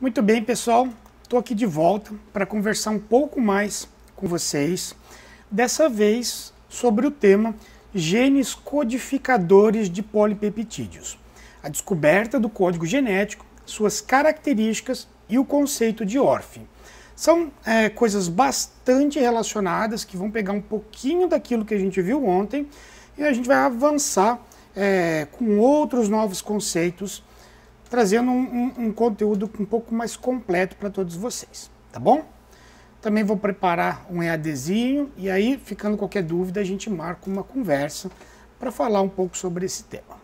Muito bem, pessoal. Estou aqui de volta para conversar um pouco mais com vocês, dessa vez sobre o tema genes codificadores de polipeptídeos, a descoberta do código genético, suas características e o conceito de ORF. São coisas bastante relacionadas que vão pegar um pouquinho daquilo que a gente viu ontem e a gente vai avançar com outros novos conceitos, trazendo um conteúdo um pouco mais completo para todos vocês, tá bom? Também vou preparar um EADzinho e aí, ficando qualquer dúvida, a gente marca uma conversa para falar um pouco sobre esse tema.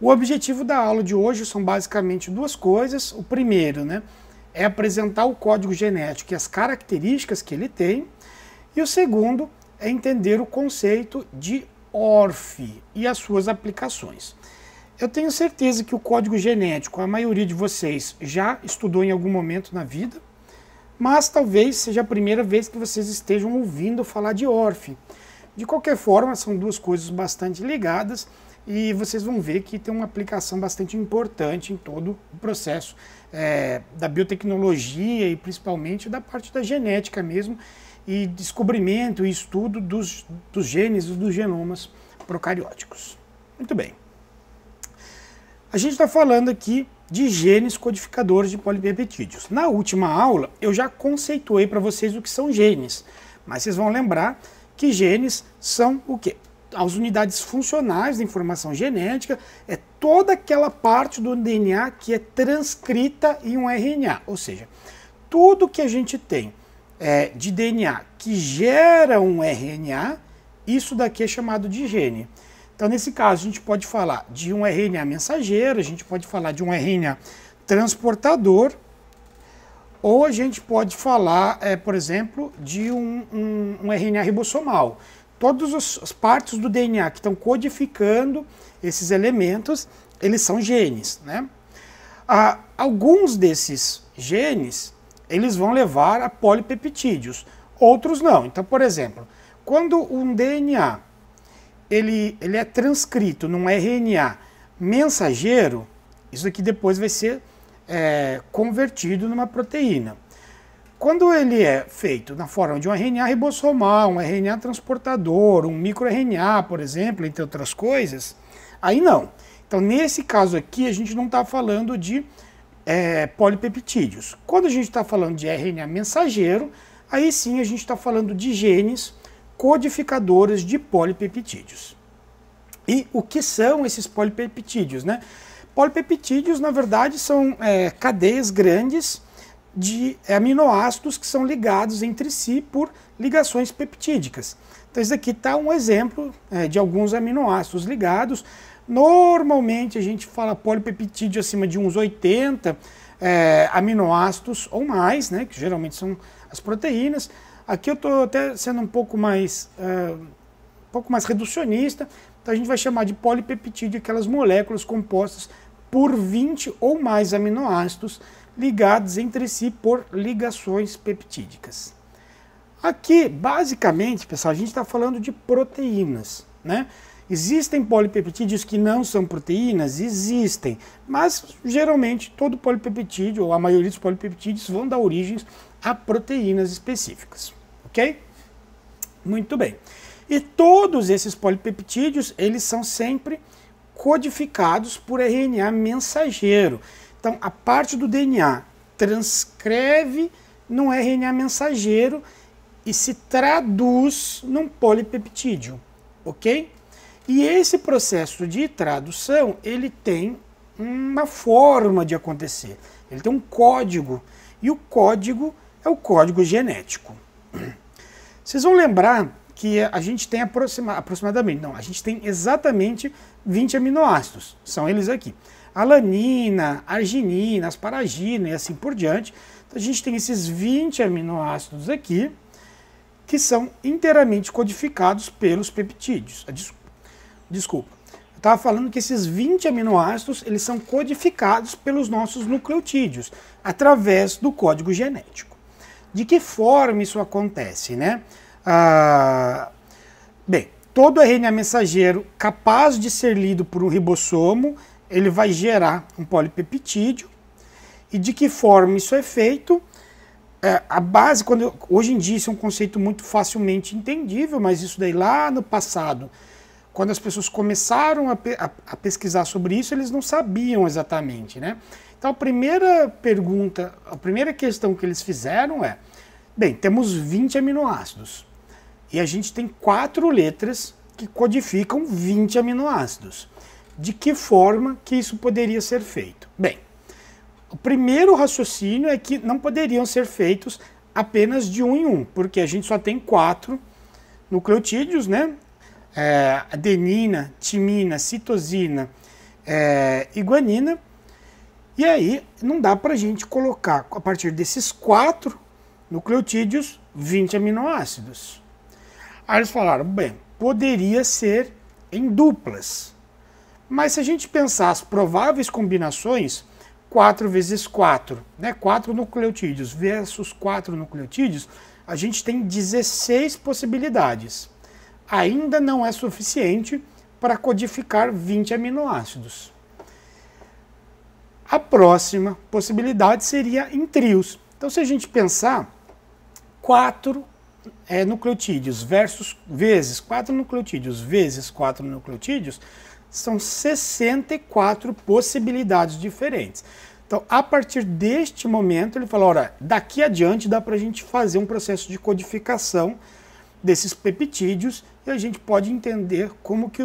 O objetivo da aula de hoje são basicamente duas coisas. O primeiro, é apresentar o código genético e as características que ele tem. E o segundo é entender o conceito de ORF e as suas aplicações. Eu tenho certeza que o código genético a maioria de vocês já estudou em algum momento na vida, mas talvez seja a primeira vez que vocês estejam ouvindo falar de ORF. De qualquer forma, são duas coisas bastante ligadas e vocês vão ver que tem uma aplicação bastante importante em todo o processo da biotecnologia e principalmente da parte da genética mesmo, e descobrimento e estudo dos genes e dos genomas procarióticos. Muito bem. A gente está falando aqui de genes codificadores de polipeptídeos. Na última aula, eu já conceituei para vocês o que são genes, mas vocês vão lembrar que genes são o quê? As unidades funcionais da informação genética, é toda aquela parte do DNA que é transcrita em um RNA, ou seja, tudo que a gente tem de DNA que gera um RNA, isso daqui é chamado de gene. Então, nesse caso, a gente pode falar de um RNA mensageiro, a gente pode falar de um RNA transportador, ou a gente pode falar, por exemplo, de um RNA ribossomal. Todas as partes do DNA que estão codificando esses elementos, eles são genes, Alguns desses genes, eles vão levar a polipeptídeos, outros não. Então, por exemplo, quando um DNA ele é transcrito num RNA mensageiro, isso aqui depois vai ser convertido numa proteína. Quando ele é feito na forma de um RNA ribossomal, um RNA transportador, um microRNA, por exemplo, entre outras coisas, aí não. Então, nesse caso aqui, a gente não está falando de polipeptídeos. Quando a gente está falando de RNA mensageiro, aí sim a gente está falando de genes codificadores de polipeptídeos. E o que são esses polipeptídeos, Polipeptídeos, na verdade, são cadeias grandes de aminoácidos que são ligados entre si por ligações peptídicas. Então, esse aqui está um exemplo de alguns aminoácidos ligados. Normalmente, a gente fala polipeptídeo acima de uns 80 aminoácidos ou mais, que geralmente são as proteínas. Aqui eu estou até sendo um pouco mais reducionista, então a gente vai chamar de polipeptídeo aquelas moléculas compostas por 20 ou mais aminoácidos ligados entre si por ligações peptídicas. Aqui, basicamente, pessoal, a gente está falando de proteínas, Existem polipeptídeos que não são proteínas? Existem, mas geralmente todo polipeptídeo, ou a maioria dos polipeptídeos, vão dar origem a proteínas específicas, ok? Muito bem. E todos esses polipeptídeos, eles são sempre codificados por RNA mensageiro. Então, a parte do DNA transcreve num RNA mensageiro e se traduz num polipeptídeo, ok? E esse processo de tradução, ele tem uma forma de acontecer. Ele tem um código, e o código é o código genético. Vocês vão lembrar que a gente tem aproximadamente, não, a gente tem exatamente 20 aminoácidos, são eles aqui. Alanina, arginina, asparagina e assim por diante. Então, a gente tem esses 20 aminoácidos aqui, que são inteiramente codificados pelos peptídeos. Desculpa, eu estava falando que esses 20 aminoácidos, eles são codificados pelos nossos nucleotídeos, através do código genético. De que forma isso acontece, Bem, todo RNA mensageiro capaz de ser lido por um ribossomo, ele vai gerar um polipeptídeo, E de que forma isso é feito? A base, hoje em dia isso é um conceito muito facilmente entendível, mas isso daí lá no passado, quando as pessoas começaram a pesquisar sobre isso, eles não sabiam exatamente, né? Então a primeira pergunta, a primeira questão que eles fizeram é, bem, temos 20 aminoácidos e a gente tem 4 letras que codificam 20 aminoácidos. De que forma que isso poderia ser feito? Bem, o primeiro raciocínio é que não poderiam ser feitos apenas de um em um, porque a gente só tem 4 nucleotídeos, né? Adenina, timina, citosina e guanina. E aí não dá para a gente colocar, a partir desses 4 nucleotídeos, 20 aminoácidos. Aí eles falaram, bem, poderia ser em duplas. Mas se a gente pensar as prováveis combinações, 4 vezes 4, né, 4 nucleotídeos versus 4 nucleotídeos, a gente tem 16 possibilidades. Ainda não é suficiente para codificar 20 aminoácidos. A próxima possibilidade seria em trios. Então, se a gente pensar 4 nucleotídeos vezes 4 nucleotídeos vezes 4 nucleotídeos, são 64 possibilidades diferentes. Então, a partir deste momento, ele falou, olha, daqui adiante dá para a gente fazer um processo de codificação desses peptídeos e a gente pode entender como que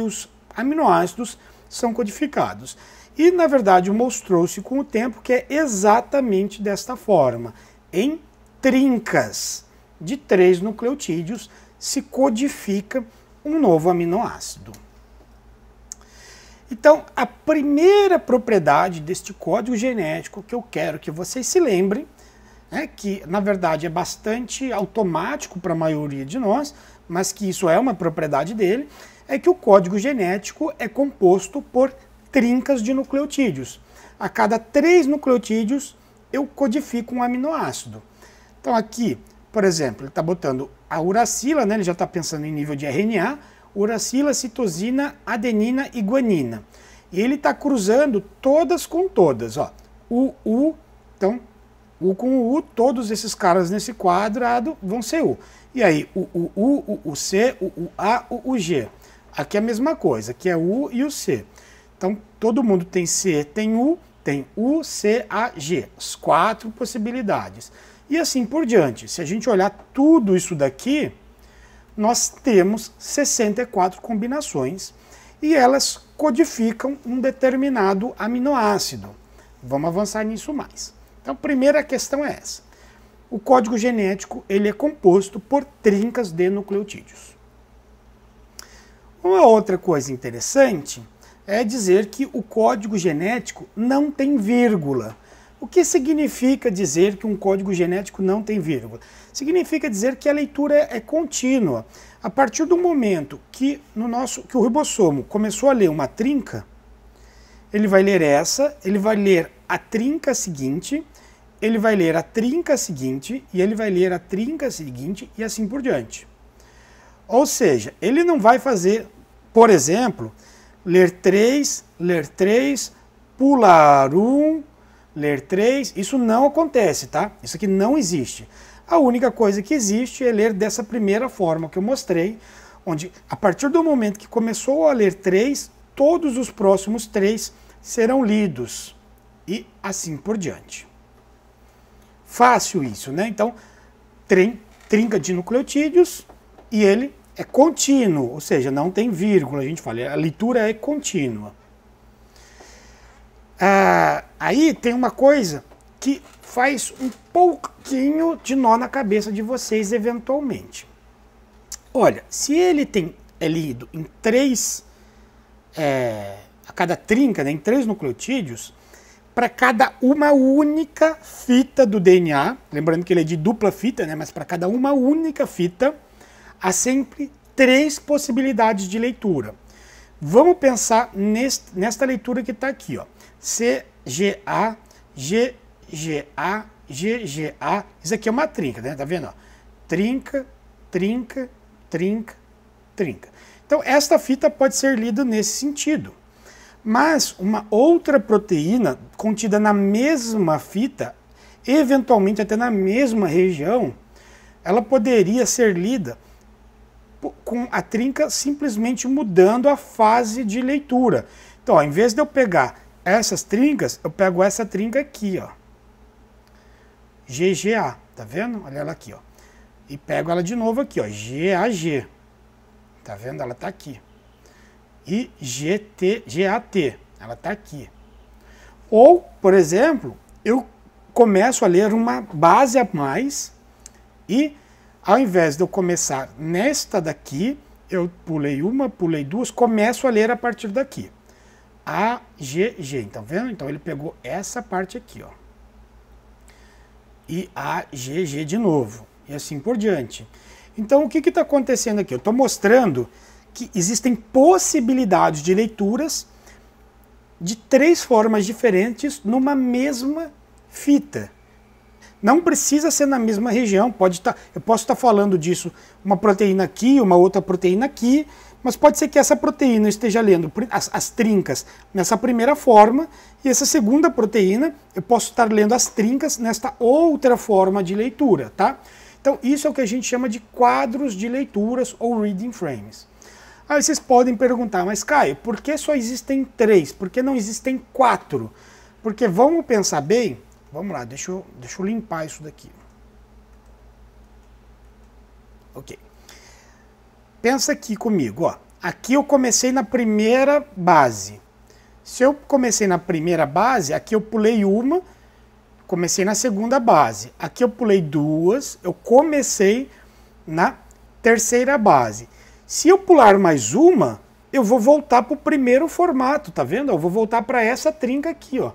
os aminoácidos são codificados. E, na verdade, mostrou-se com o tempo que é exatamente desta forma. Em trincas de 3 nucleotídeos se codifica um novo aminoácido. Então, a primeira propriedade deste código genético que eu quero que vocês se lembrem, que na verdade é bastante automático para a maioria de nós, mas que isso é uma propriedade dele, é que o código genético é composto por trincas de nucleotídeos. A cada 3 nucleotídeos eu codifico um aminoácido. Então aqui, por exemplo, ele está botando a uracila, né, ele já está pensando em nível de RNA, uracila, citosina, adenina e guanina. E ele está cruzando todas com todas. Ó. Então, U com U, todos esses caras nesse quadrado vão ser U. E aí, o C, o A, o G. Aqui é a mesma coisa, aqui é U e o C. Então, todo mundo tem C, tem U, C, A, G. As 4 possibilidades. E assim por diante. Se a gente olhar tudo isso daqui, nós temos 64 combinações e elas codificam um determinado aminoácido. Vamos avançar nisso mais. Então, a primeira questão é essa. O código genético ele é composto por trincas de nucleotídeos. Uma outra coisa interessante é dizer que o código genético não tem vírgula. O que significa dizer que um código genético não tem vírgula? Significa dizer que a leitura é contínua. A partir do momento que o ribossomo começou a ler uma trinca, ele vai ler essa, ele vai ler a trinca seguinte, ele vai ler a trinca seguinte, e ele vai ler a trinca seguinte, e assim por diante. Ou seja, ele não vai fazer, por exemplo, ler 3, pular 1, ler 3, isso não acontece, tá? Isso aqui não existe. A única coisa que existe é ler dessa primeira forma que eu mostrei, onde a partir do momento que começou a ler 3, todos os próximos 3 serão lidos e assim por diante. Fácil isso, né? Então, trinca de nucleotídeos e ele é contínuo, ou seja, não tem vírgula, a gente fala, a leitura é contínua. Aí tem uma coisa que faz um pouquinho de nó na cabeça de vocês eventualmente. Olha, se ele é lido em 3, a cada trinca, né, em 3 nucleotídeos, para cada uma única fita do DNA, lembrando que ele é de dupla fita, né, mas para cada uma única fita, há sempre 3 possibilidades de leitura. Vamos pensar nesta leitura que está aqui, ó. CGA, GGA, GGA. Isso aqui é uma trinca, né? Tá vendo? Ó? Trinca, trinca, trinca, trinca. Então, esta fita pode ser lida nesse sentido. Mas uma outra proteína contida na mesma fita, eventualmente até na mesma região, ela poderia ser lida com a trinca simplesmente mudando a fase de leitura. Então, ó, em vez de eu pegar essas trincas, eu pego essa trinca aqui, ó. GGA, tá vendo? Olha ela aqui, ó. E pego ela de novo aqui, ó, GAG. Tá vendo? Ela tá aqui. E GAT, ela tá aqui. Ou, por exemplo, eu começo a ler uma base a mais e ao invés de eu começar nesta daqui, eu pulei uma, pulei duas, começo a ler a partir daqui. AGG, tá vendo? Então ele pegou essa parte aqui, ó. E AGG de novo. E assim por diante. Então o que está acontecendo aqui? Eu estou mostrando que existem possibilidades de leituras de 3 formas diferentes numa mesma fita. Não precisa ser na mesma região, eu posso estar falando disso, uma proteína aqui, uma outra proteína aqui, mas pode ser que essa proteína esteja lendo as trincas nessa primeira forma, e essa segunda proteína eu posso estar lendo as trincas nesta outra forma de leitura, tá? Então isso é o que a gente chama de quadros de leituras ou reading frames. Aí vocês podem perguntar, mas Caio, por que só existem 3? Por que não existem 4? Porque vamos pensar bem, vamos lá, deixa eu limpar isso daqui. Ok. Pensa aqui comigo, ó. Aqui eu comecei na primeira base. Se eu comecei na primeira base, aqui eu pulei uma, comecei na segunda base. Aqui eu pulei 2, eu comecei na terceira base. Se eu pular mais uma, eu vou voltar para o primeiro formato, tá vendo? Eu vou voltar para essa trinca aqui, ó.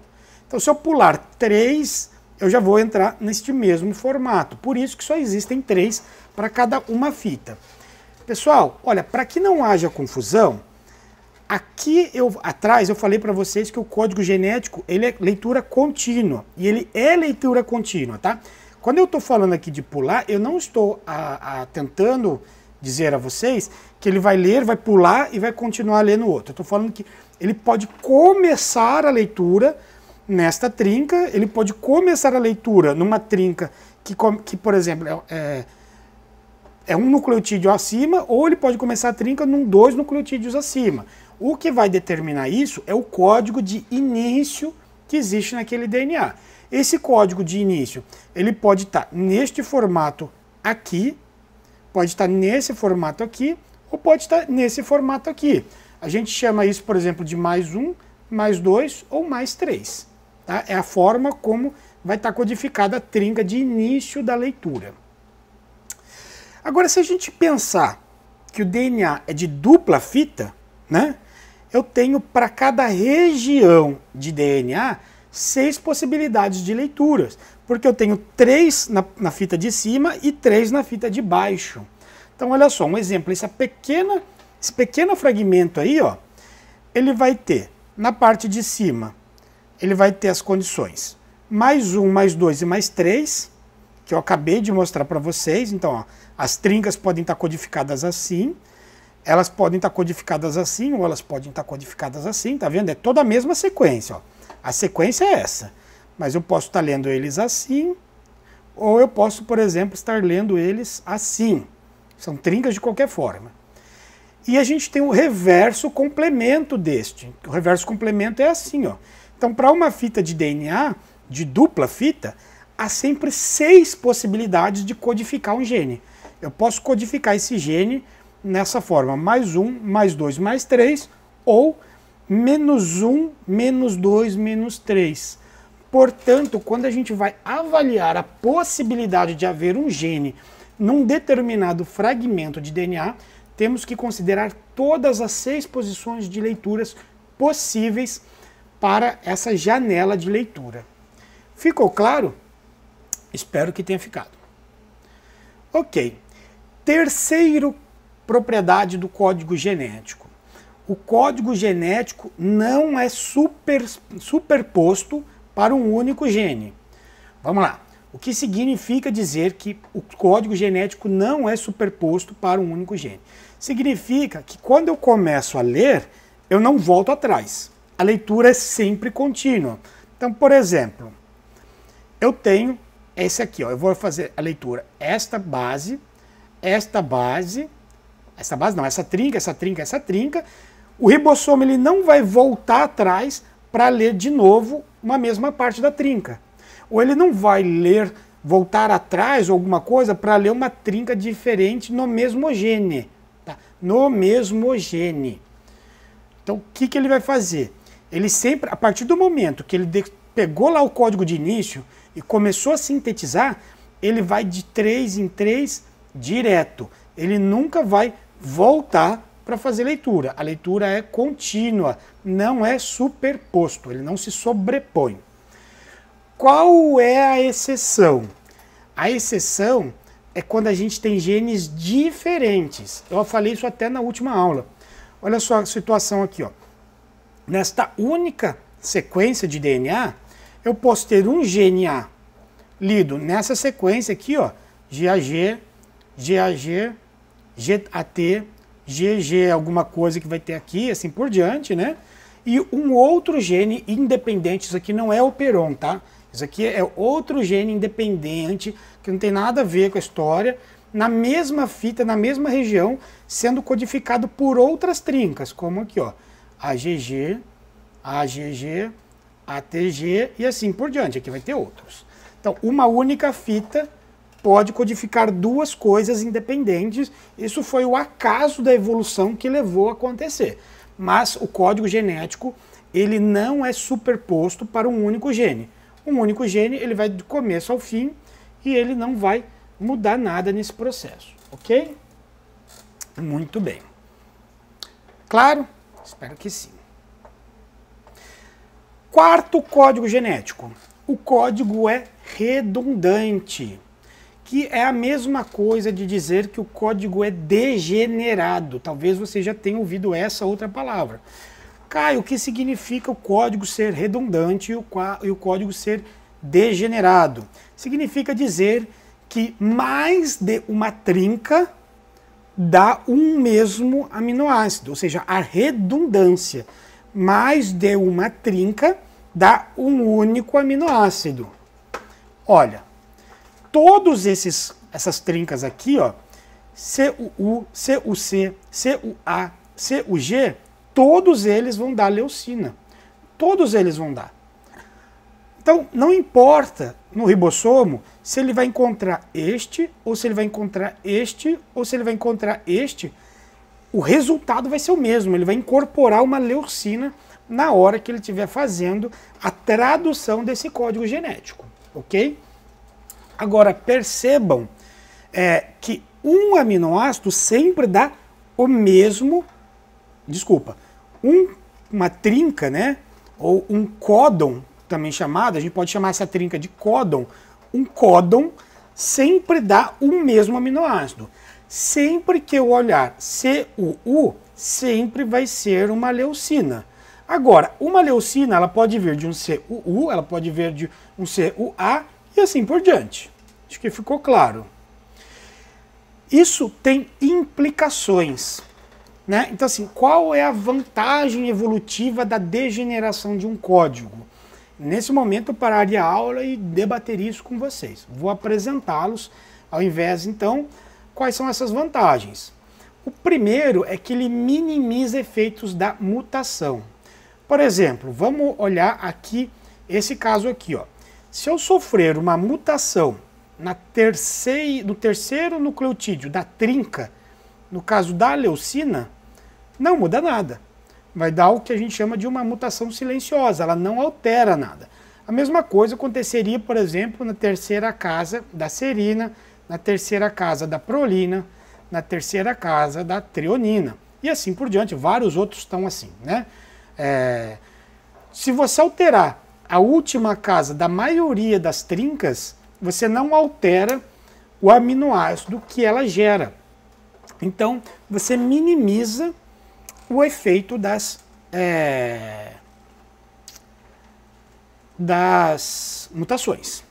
Então, se eu pular 3, eu já vou entrar neste mesmo formato. Por isso que só existem 3 para cada uma fita. Pessoal, olha, para que não haja confusão, aqui atrás eu falei para vocês que o código genético ele é leitura contínua. E ele é leitura contínua, tá? Quando eu estou falando aqui de pular, eu não estou tentando dizer a vocês que ele vai ler, vai pular e vai continuar lendo o outro. Eu estou falando que ele pode começar a leitura nesta trinca, ele pode começar a leitura numa trinca que por exemplo, é um nucleotídeo acima, ou ele pode começar a trinca num 2 nucleotídeos acima. O que vai determinar isso é o código de início que existe naquele DNA. Esse código de início, ele pode estar neste formato aqui, pode estar nesse formato aqui, ou pode estar nesse formato aqui. A gente chama isso, por exemplo, de mais 1, mais 2 ou mais 3. Tá? É a forma como vai estar codificada a trinca de início da leitura. Agora, se a gente pensar que o DNA é de dupla fita, né, eu tenho para cada região de DNA 6 possibilidades de leituras, porque eu tenho 3 na fita de cima e 3 na fita de baixo. Então, olha só, um exemplo, esse pequeno fragmento aí, ó, ele vai ter, na parte de cima, ele vai ter as condições mais 1, mais 2 e mais 3, que eu acabei de mostrar para vocês. Então, ó, as trincas podem estar codificadas assim, elas podem estar codificadas assim, ou elas podem estar codificadas assim, tá vendo? É toda a mesma sequência, ó. A sequência é essa, mas eu posso estar lendo eles assim, ou eu posso, por exemplo, estar lendo eles assim. São trincas de qualquer forma. E a gente tem o reverso complemento deste. O reverso complemento é assim, ó. Então, para uma fita de DNA, de dupla fita, há sempre 6 possibilidades de codificar um gene. Eu posso codificar esse gene nessa forma, mais 1, mais 2, mais 3, ou menos 1, menos 2, menos 3. Portanto, quando a gente vai avaliar a possibilidade de haver um gene num determinado fragmento de DNA, temos que considerar todas as 6 posições de leituras possíveis para essa janela de leitura. Ficou claro? Espero que tenha ficado. Ok. Terceiro propriedade do código genético. O código genético não é superposto para um único gene. Vamos lá. O que significa dizer que o código genético não é superposto para um único gene? Significa que quando eu começo a ler, eu não volto atrás. a leitura é sempre contínua. Então, por exemplo, eu tenho esse aqui, ó, eu vou fazer a leitura essa trinca, essa trinca. O ribossomo ele não vai voltar atrás para ler de novo uma mesma parte da trinca. Ou ele não vai voltar atrás ou alguma coisa para ler uma trinca diferente no mesmo gene. Tá? No mesmo gene. Então, o que ele vai fazer? Ele sempre, a partir do momento que ele pegou lá o código de início e começou a sintetizar, ele vai de 3 em 3 direto. Ele nunca vai voltar para fazer leitura. A leitura é contínua, não é superposto, ele não se sobrepõe. Qual é a exceção? A exceção é quando a gente tem genes diferentes. Eu falei isso até na última aula. Olha só a situação aqui, ó. Nesta única sequência de DNA, eu posso ter um gene A lido nessa sequência aqui, ó, GAG, GAG, GAT, GG, alguma coisa que vai ter aqui, assim por diante, né? E um outro gene independente, isso aqui não é operon, tá? Isso aqui é outro gene independente, que não tem nada a ver com a história, na mesma fita, na mesma região, sendo codificado por outras trincas, como aqui, ó, AGG, AGG, ATG e assim por diante. Aqui vai ter outros. Então, uma única fita pode codificar duas coisas independentes. Isso foi o acaso da evolução que levou a acontecer. Mas o código genético, ele não é superposto para um único gene. Um único gene, ele vai do começo ao fim e ele não vai mudar nada nesse processo, ok? Muito bem. Claro? Espero que sim. Quarto código genético. O código é redundante, que é a mesma coisa de dizer que o código é degenerado. Talvez você já tenha ouvido essa outra palavra. Caio, o que significa o código ser redundante e o código ser degenerado? Significa dizer que mais de uma trinca dá um mesmo aminoácido, ou seja, a redundância. Mais de uma trinca dá um único aminoácido. Olha, todos essas trincas aqui, ó, CUU, CUC, CUA, CUG, todos eles vão dar leucina. Todos eles vão dar. Então, não importa no ribossomo se ele vai encontrar este, ou se ele vai encontrar este, ou se ele vai encontrar este, o resultado vai ser o mesmo. Ele vai incorporar uma leucina na hora que ele estiver fazendo a tradução desse código genético, ok? Agora, percebam que um aminoácido sempre dá o mesmo, uma trinca, né? Ou um códon, também chamado, a gente pode chamar essa trinca de códon. Um códon sempre dá o mesmo aminoácido. Sempre que eu olhar CUU, sempre vai ser uma leucina. Agora, uma leucina, ela pode vir de um CUU, ela pode vir de um CUA e assim por diante. Acho que ficou claro. Isso tem implicações, né? Então, assim, qual é a vantagem evolutiva da degeneração de um código? Nesse momento, eu pararia a aula e debateria isso com vocês. Vou apresentá-los, ao invés, então, quais são essas vantagens? O primeiro é que ele minimiza efeitos da mutação. Por exemplo, vamos olhar aqui, esse caso aqui, ó. Se eu sofrer uma mutação no terceiro nucleotídeo da trinca, no caso da leucina, não muda nada. Vai dar o que a gente chama de uma mutação silenciosa, ela não altera nada. A mesma coisa aconteceria, por exemplo, na terceira casa da serina, na terceira casa da prolina, na terceira casa da treonina. E assim por diante, vários outros estão assim, né? Se você alterar a última casa da maioria das trincas, você não altera o aminoácido que ela gera. Então, você minimiza o efeito das mutações.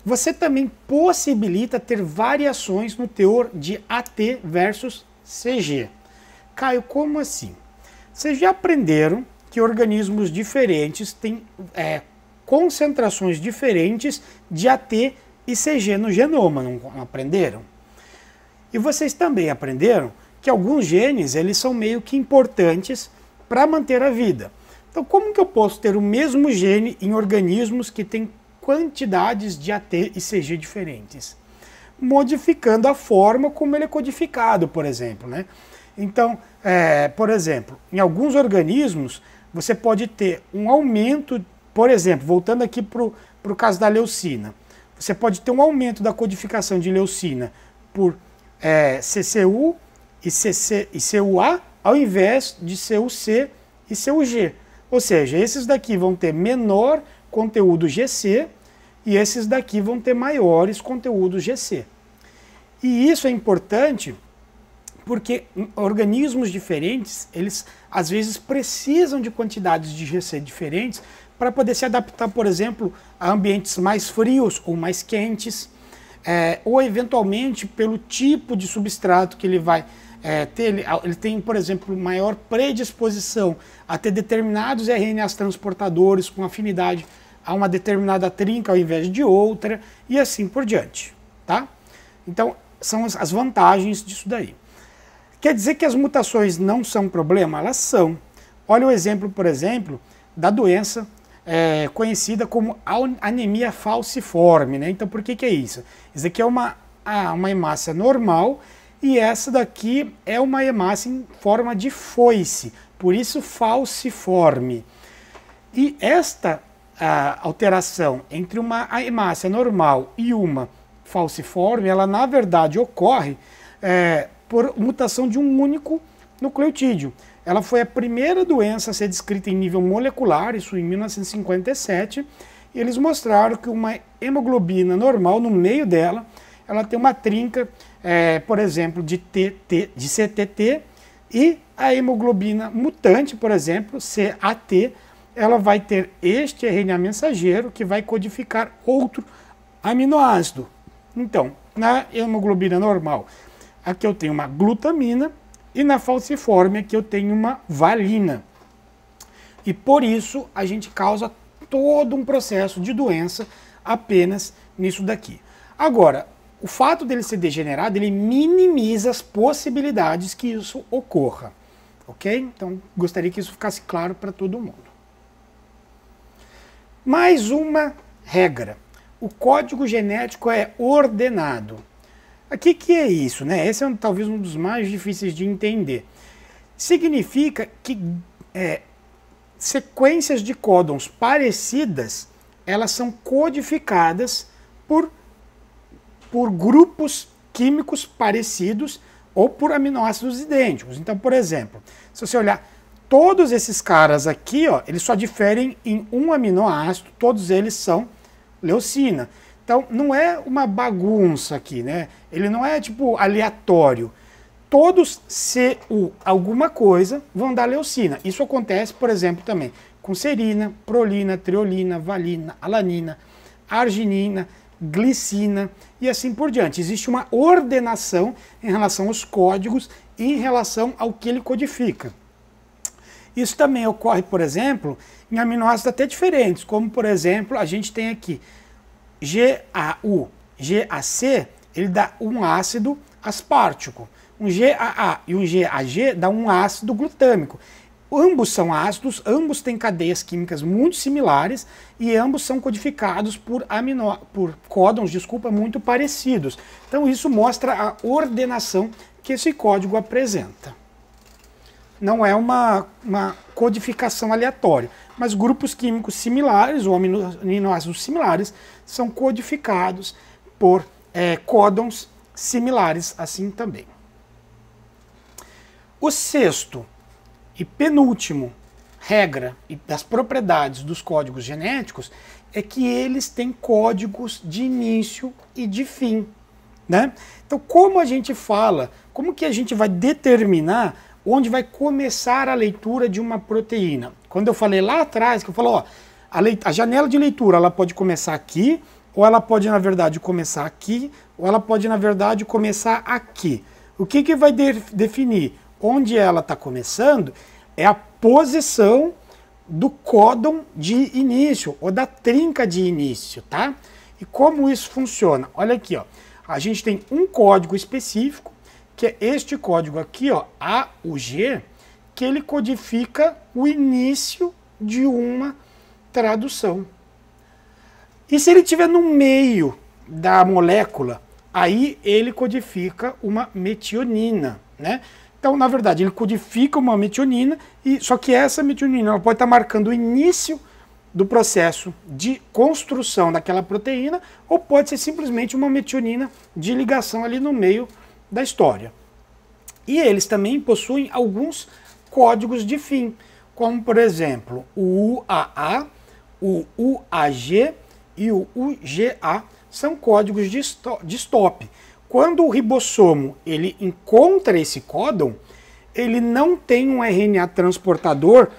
Você também possibilita ter variações no teor de AT versus CG. Caio, como assim? Vocês já aprenderam que organismos diferentes têm concentrações diferentes de AT e CG no genoma, não aprenderam? E vocês também aprenderam que alguns genes eles são meio que importantes para manter a vida. Então como que eu posso ter o mesmo gene em organismos que têm quantidades de AT e CG diferentes? Modificando a forma como ele é codificado, por exemplo, né? Então, por exemplo, em alguns organismos você pode ter um aumento, por exemplo, voltando aqui para o caso da leucina, você pode ter um aumento da codificação de leucina por CCU e CUA, ao invés de CUC e CUG. Ou seja, esses daqui vão ter menor conteúdo GC e esses daqui vão ter maiores conteúdos GC. E isso é importante porque organismos diferentes, eles às vezes precisam de quantidades de GC diferentes para poder se adaptar, por exemplo, a ambientes mais frios ou mais quentes, ou eventualmente pelo tipo de substrato que ele vai ter. Ele tem, por exemplo, maior predisposição a ter determinados RNAs transportadores com afinidade a uma determinada trinca ao invés de outra, e assim por diante, tá? Então, são as vantagens disso daí. Quer dizer que as mutações não são problema? Elas são. Olha o exemplo, por exemplo, da doença conhecida como anemia falciforme, né? Então, por que é isso? Isso aqui é uma hemácia normal e essa daqui é uma hemácia em forma de foice, por isso falciforme. E esta alteração entre uma hemácia normal e uma falciforme, ela na verdade ocorre por mutação de um único nucleotídeo. Ela foi a primeira doença a ser descrita em nível molecular, isso em 1957, e eles mostraram que uma hemoglobina normal, no meio dela, ela tem uma trinca, por exemplo, de CTT, e a hemoglobina mutante, por exemplo, CAT, ela vai ter este RNA mensageiro que vai codificar outro aminoácido. Então, na hemoglobina normal, aqui eu tenho uma glutamina, e na falciforme aqui eu tenho uma valina. E por isso a gente causa todo um processo de doença apenas nisso daqui. Agora, o fato dele ser degenerado, ele minimiza as possibilidades que isso ocorra. Ok? Então, gostaria que isso ficasse claro para todo mundo. Mais uma regra. O código genético é ordenado. Aqui que é isso, né? Esse é talvez um dos mais difíceis de entender. Significa que sequências de códons parecidas, elas são codificadas por grupos químicos parecidos ou por aminoácidos idênticos. Então, por exemplo, se você olhar todos esses caras aqui, ó, eles só diferem em um aminoácido, todos eles são leucina. Então, não é uma bagunça aqui, né? Ele não é, tipo, aleatório. Todos CU alguma coisa vão dar leucina. Isso acontece, por exemplo, também com serina, prolina, triolina, valina, alanina, arginina, glicina e assim por diante. Existe uma ordenação em relação aos códigos e em relação ao que ele codifica. Isso também ocorre, por exemplo, em aminoácidos até diferentes, como, por exemplo, a gente tem aqui GAU, GAC, ele dá um ácido aspartico. Um GAA e um GAG dá um ácido glutâmico. Ambos são ácidos, ambos têm cadeias químicas muito similares e ambos são codificados por códons, muito parecidos. Então isso mostra a ordenação que esse código apresenta. Não é uma codificação aleatória, mas grupos químicos similares ou aminoácidos similares são codificados por códons similares assim também. O sexto e penúltimo regra das propriedades dos códigos genéticos é que eles têm códigos de início e de fim, né? Então, como a gente fala, como que a gente vai determinar onde vai começar a leitura de uma proteína? Quando eu falei lá atrás, que eu falo, ó, a janela de leitura ela pode começar aqui, ou ela pode, na verdade, começar aqui, ou ela pode, na verdade, começar aqui. O que vai definir onde ela está começando é a posição do códon de início, ou da trinca de início, tá? E como isso funciona? Olha aqui, ó. A gente tem um código específico, que é este código aqui, ó, AUG, que ele codifica o início de uma tradução. E se ele estiver no meio da molécula, aí ele codifica uma metionina, né? Então, na verdade, ele codifica uma metionina, só que essa metionina ela pode estar marcando o início do processo de construção daquela proteína, ou pode ser simplesmente uma metionina de ligação ali no meio da história. E eles também possuem alguns códigos de fim, como, por exemplo, o UAA, o UAG e o UGA, são códigos de stop. Quando o ribossomo ele encontra esse códon, ele não tem um RNA transportador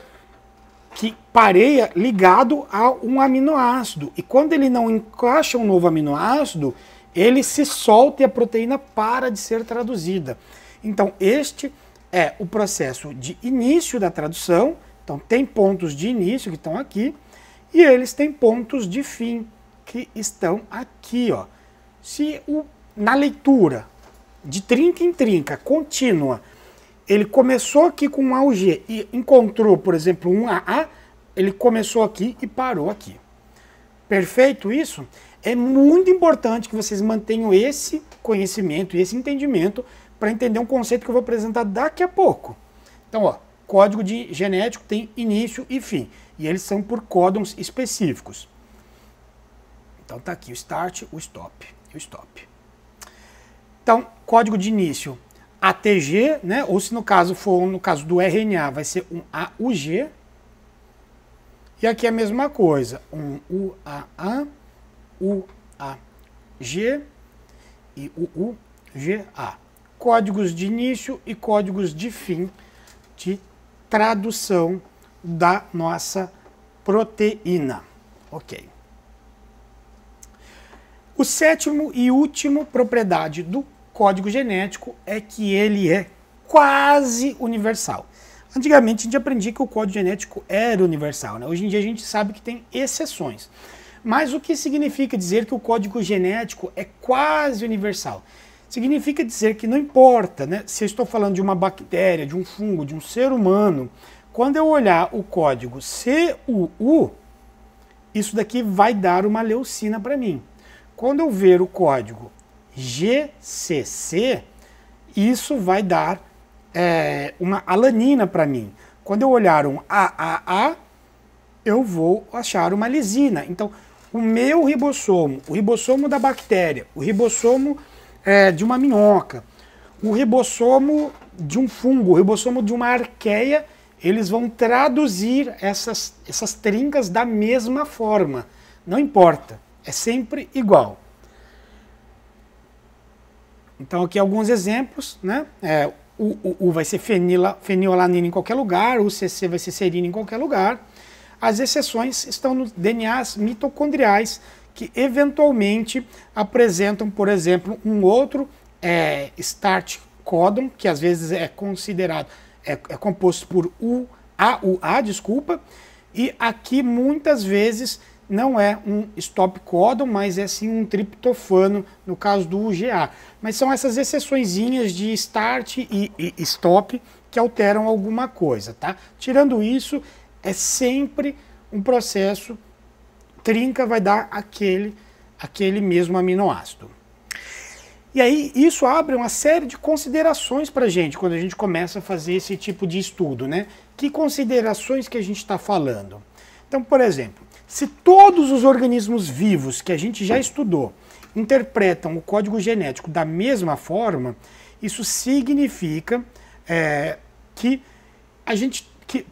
que pareia ligado a um aminoácido. E quando ele não encaixa um novo aminoácido, ele se solta e a proteína para de ser traduzida. Então, este é o processo de início da tradução. Então, tem pontos de início que estão aqui, e eles têm pontos de fim que estão aqui, ó. Se na leitura de trinca em trinca contínua, ele começou aqui com um AUG e encontrou, por exemplo, um AA, ele começou aqui e parou aqui. Perfeito isso? É muito importante que vocês mantenham esse conhecimento e esse entendimento para entender um conceito que eu vou apresentar daqui a pouco. Então, ó, código de genético tem início e fim, e eles são por códons específicos. Então tá aqui o start, o stop e o stop. Então, código de início ATG, né? Ou se no caso for no caso do RNA, vai ser um AUG. E aqui é a mesma coisa, um UAA, UAG e o UGA. Códigos de início e códigos de fim de tradução da nossa proteína. Ok. O sétimo e último propriedade do código genético é que ele é quase universal. Antigamente a gente aprendia que o código genético era universal, né? Hoje em dia a gente sabe que tem exceções. Mas o que significa dizer que o código genético é quase universal? Significa dizer que não importa, né, se eu estou falando de uma bactéria, de um fungo, de um ser humano, quando eu olhar o código CUU, isso daqui vai dar uma leucina para mim. Quando eu ver o código GCC, isso vai dar uma alanina para mim. Quando eu olhar um AAA, eu vou achar uma lisina. Então, o meu ribossomo, o ribossomo da bactéria, o ribossomo de uma minhoca, o ribossomo de um fungo, o ribossomo de uma arqueia, eles vão traduzir essas trincas da mesma forma. Não importa, é sempre igual. Então aqui alguns exemplos, né? O U vai ser fenilalanina em qualquer lugar, o CC vai ser serina em qualquer lugar. As exceções estão nos DNAs mitocondriais, que eventualmente apresentam, por exemplo, um outro start códon, que às vezes é considerado, é composto por AUA, desculpa, e aqui muitas vezes não é um stop códon, mas é sim um triptofano, no caso do UGA. Mas são essas exceçõezinhas de start e stop que alteram alguma coisa, tá? Tirando isso, é sempre um processo, trinca vai dar aquele mesmo aminoácido. E aí isso abre uma série de considerações para a gente, quando a gente começa a fazer esse tipo de estudo, né? Que considerações que a gente está falando? Então, por exemplo, se todos os organismos vivos que a gente já estudou interpretam o código genético da mesma forma, isso significa que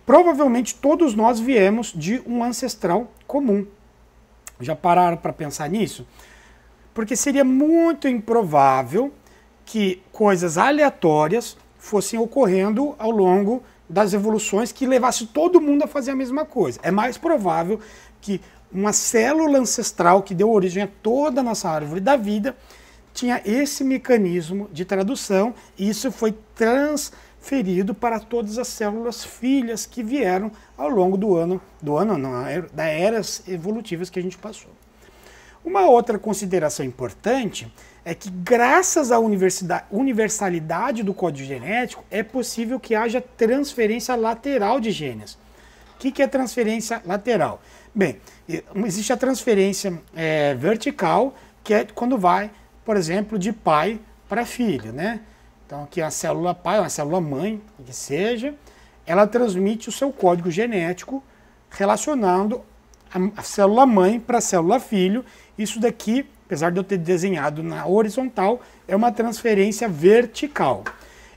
provavelmente todos nós viemos de um ancestral comum. Já pararam para pensar nisso? Porque seria muito improvável que coisas aleatórias fossem ocorrendo ao longo das evoluções que levasse todo mundo a fazer a mesma coisa. É mais provável que uma célula ancestral que deu origem a toda a nossa árvore da vida tinha esse mecanismo de tradução e isso foi transferido para todas as células filhas que vieram ao longo das eras evolutivas que a gente passou. Uma outra consideração importante é que, graças à universalidade do código genético, é possível que haja transferência lateral de genes. O que é transferência lateral? Bem, existe a transferência vertical, que é quando vai, por exemplo, de pai para filho, né? Então aqui a célula pai, uma célula mãe, que seja, ela transmite o seu código genético relacionando a célula mãe para a célula filho. Isso daqui, apesar de eu ter desenhado na horizontal, é uma transferência vertical.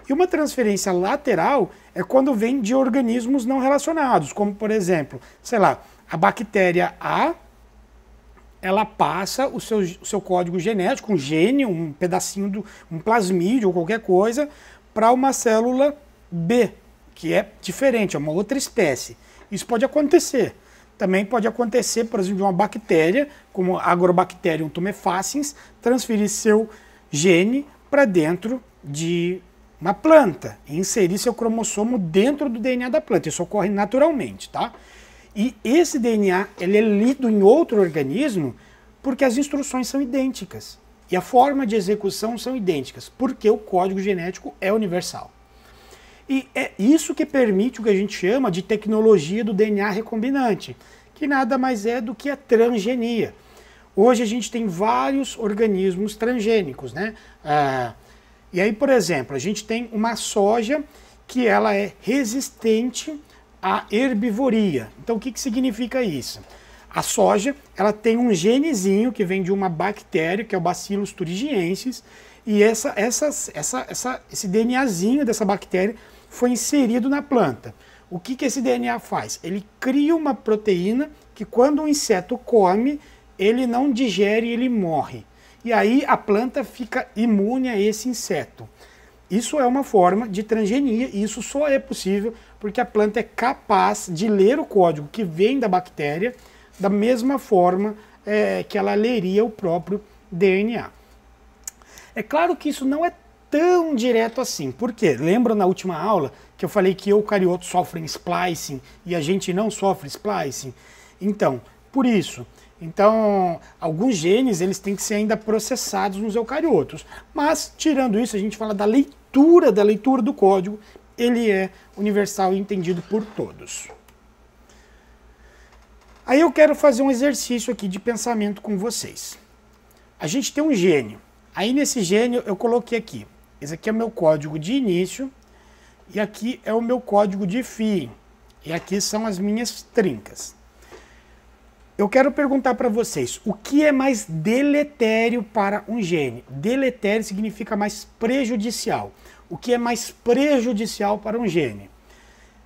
E uma transferência lateral é quando vem de organismos não relacionados, como por exemplo, sei lá, a bactéria A, ela passa o seu código genético, um gene, um pedacinho, um plasmídio ou qualquer coisa, para uma célula B, que é diferente, é uma outra espécie. Isso pode acontecer. Também pode acontecer, por exemplo, de uma bactéria, como a Agrobacterium tumefaciens, transferir seu gene para dentro de uma planta e inserir seu cromossomo dentro do DNA da planta. Isso ocorre naturalmente, tá? E esse DNA ele é lido em outro organismo porque as instruções são idênticas e a forma de execução são idênticas, porque o código genético é universal. E é isso que permite o que a gente chama de tecnologia do DNA recombinante, que nada mais é do que a transgenia. Hoje a gente tem vários organismos transgênicos, né? E aí, por exemplo, a gente tem uma soja que ela é resistente à herbivoria. Então o que significa isso? A soja ela tem um genezinho que vem de uma bactéria, que é o Bacillus thuringiensis, e esse DNAzinho dessa bactéria foi inserido na planta. O que esse DNA faz? Ele cria uma proteína que quando o inseto come, ele não digere e ele morre. E aí a planta fica imune a esse inseto. Isso é uma forma de transgenia e isso só é possível porque a planta é capaz de ler o código que vem da bactéria da mesma forma que ela leria o próprio DNA. É claro que isso não é tão direto assim. Por quê? Lembra na última aula que eu falei que eucariotos sofrem splicing e a gente não sofre splicing? Então, por isso. Então, alguns genes eles têm que ser ainda processados nos eucariotos. Mas, tirando isso, a gente fala da leitura do código. Ele é universal e entendido por todos. Aí eu quero fazer um exercício aqui de pensamento com vocês. A gente tem um gene. Aí nesse gene eu coloquei aqui. Esse aqui é o meu código de início e aqui é o meu código de fim. E aqui são as minhas trincas. Eu quero perguntar para vocês, o que é mais deletério para um gene? Deletério significa mais prejudicial. O que é mais prejudicial para um gene?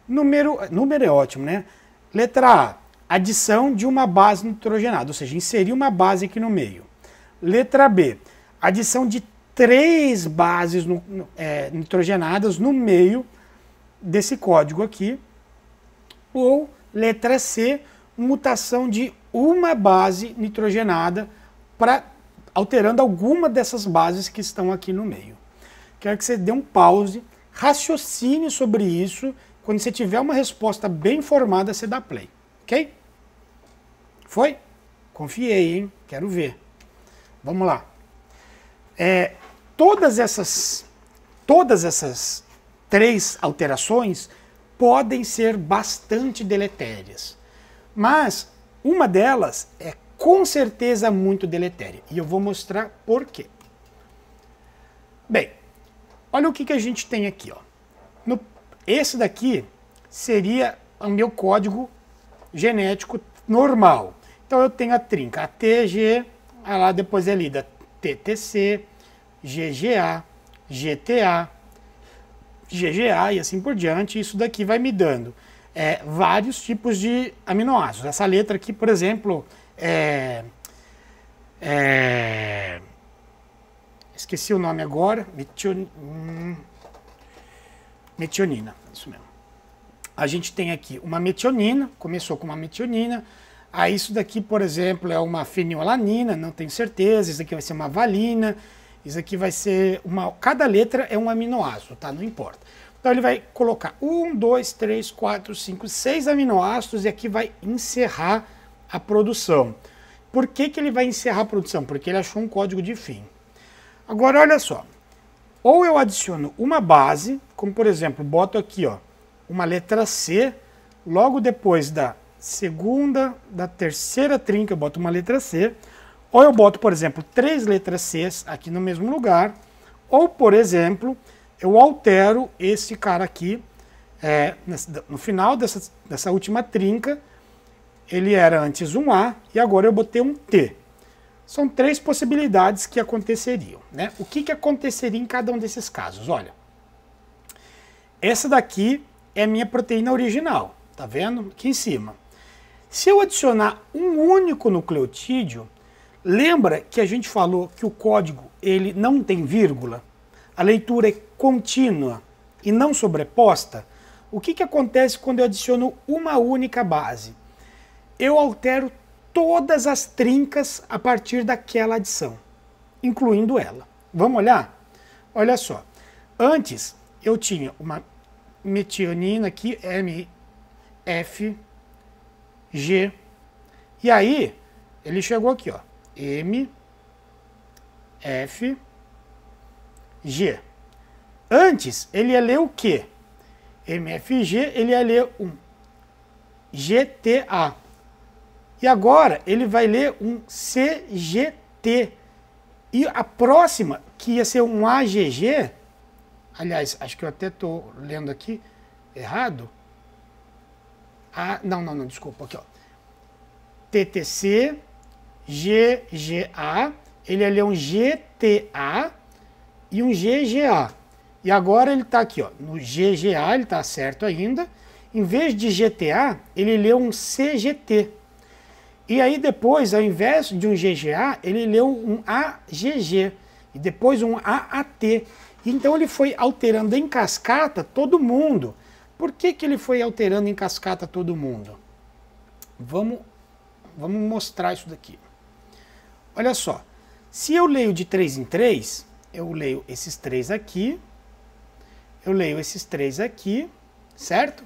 Número é ótimo, né? Letra A, adição de uma base nitrogenada, ou seja, inserir uma base aqui no meio. Letra B, adição de 3 bases nitrogenadas no meio desse código aqui. Ou letra C, mutação de uma base nitrogenada alterando alguma dessas bases que estão aqui no meio. Quero que você dê um pause, raciocine sobre isso. Quando você tiver uma resposta bem formada, você dá play. Ok? Foi? Confiei, hein? Quero ver. Vamos lá. Todas essas 3 alterações podem ser bastante deletérias. Mas uma delas é com certeza muito deletéria. E eu vou mostrar por quê. Bem, olha o que a gente tem aqui. Ó. Esse daqui seria o meu código genético normal. Então eu tenho a trinca ATG, lá depois é lida TTC, GGA, GTA, GGA e assim por diante. Isso daqui vai me dando vários tipos de aminoácidos. Essa letra aqui, por exemplo, esqueci o nome agora, metionina, isso mesmo. A gente tem aqui uma metionina, começou com uma metionina, aí isso daqui, por exemplo, é uma fenilalanina, não tenho certeza, isso aqui vai ser uma valina, isso aqui vai ser cada letra é um aminoácido, tá? Não importa. Então ele vai colocar 1, 2, 3, 4, 5, 6 aminoácidos e aqui vai encerrar a produção. Por que que ele vai encerrar a produção? Porque ele achou um código de fim. Agora olha só, ou eu adiciono uma base, como por exemplo, boto aqui ó, uma letra C, logo depois da segunda, da terceira trinca eu boto uma letra C, ou eu boto, por exemplo, 3 letras C aqui no mesmo lugar, ou, por exemplo, eu altero esse cara aqui, no final dessa última trinca, ele era antes um A, e agora eu botei um T. São 3 possibilidades que aconteceriam, né? O que aconteceria em cada um desses casos? Olha, essa daqui é a minha proteína original, tá vendo? Aqui em cima. Se eu adicionar um único nucleotídeo, lembra que a gente falou que o código ele não tem vírgula? A leitura é contínua e não sobreposta? O que acontece quando eu adiciono uma única base? Eu altero todas as trincas a partir daquela adição, incluindo ela. Vamos olhar? Olha só. Antes eu tinha uma metionina aqui, M, F, G. E aí ele chegou aqui, ó. M, F, G. Antes, ele ia ler o quê? MFG, ele ia ler um GTA. E agora, ele vai ler um CGT. E a próxima, que ia ser um AGG, aliás, acho que eu até estou lendo aqui errado. Não, desculpa, aqui, ó. TTC, GGA, ele ia ler um GTA e um GGA. E agora ele está aqui, ó, no GGA, ele está certo ainda. Em vez de GTA, ele leu um CGT. E aí depois, ao invés de um GGA, ele leu um AGG. E depois um AAT. Então ele foi alterando em cascata todo mundo. Por que ele foi alterando em cascata todo mundo? Vamos mostrar isso daqui. Olha só. Se eu leio de 3 em 3, eu leio esses 3 aqui. Eu leio esses 3 aqui, certo?